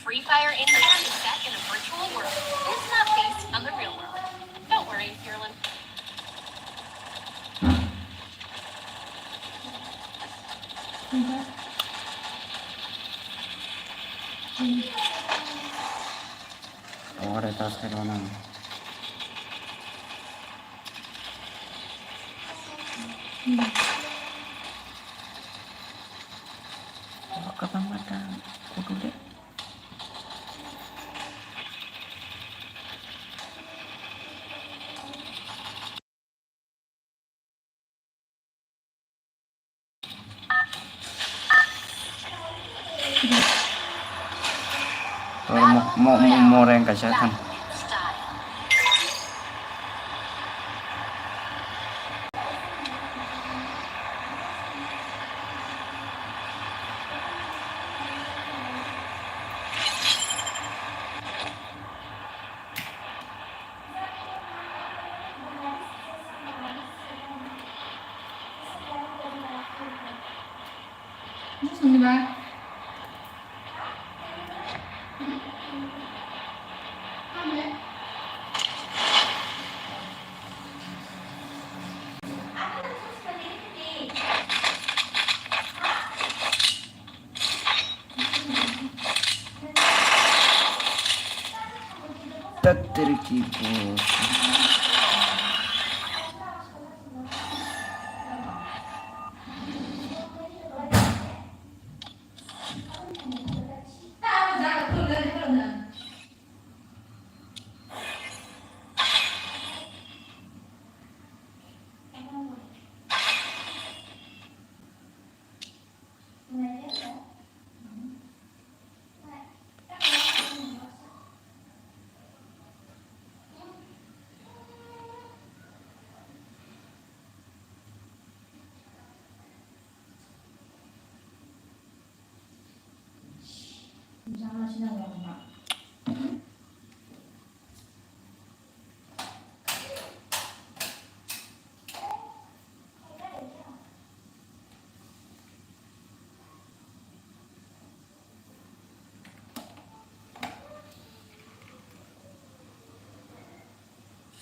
Free Fire India is set in a virtual world. It's not based on the real world. Don't worry, Fierlin. Ahora está cerrando. Kapan mata kudu deh. Mau orang kesehatan. Sini ba? Terkipus.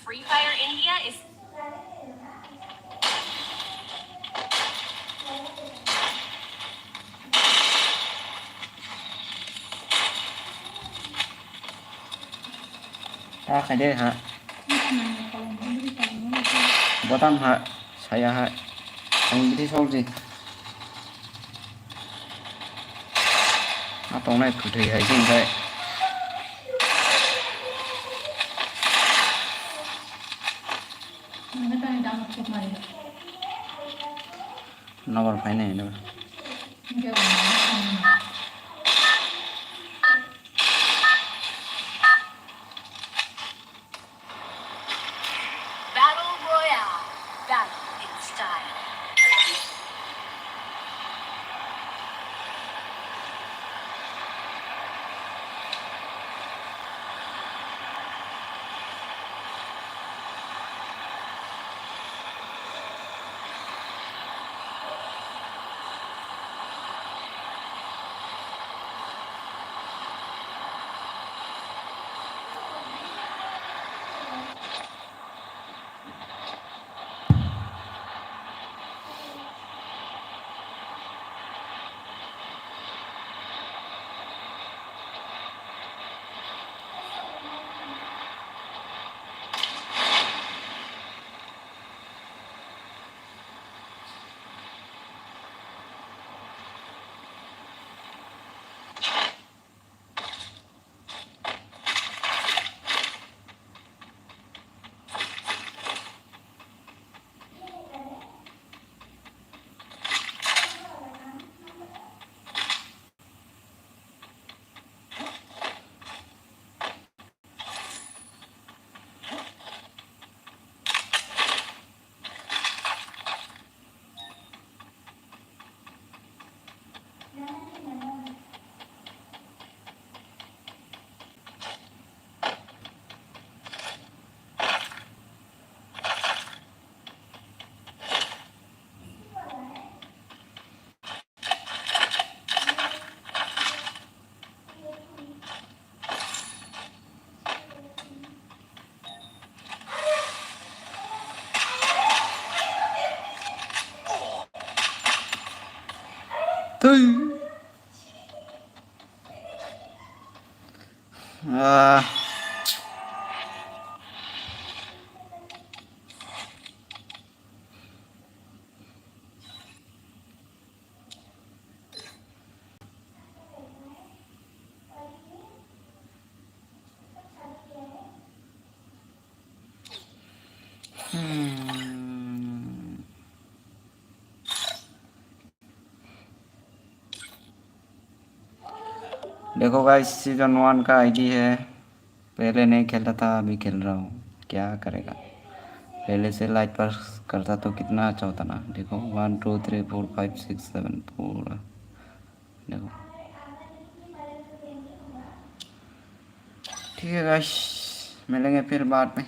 Free Fire India is Tak ada ha. Botam ha. Saya ha. Anh biết sao gì? Tối nay thử thầy hay gì vậy? Nó còn phải này nữa. Battle Royale. Battle in style. आ, देखो guys season 1 का ID है, पहले नहीं खेलता था अभी खेल रहा हूँ, क्या करेगा। पहले से लाइट पास करता तो कितना अच्छा होता ना। देखो 1 2 3 4 5 6 7 पूरा देखो। ठीक है गाइस, मिलेंगे फिर बाद में।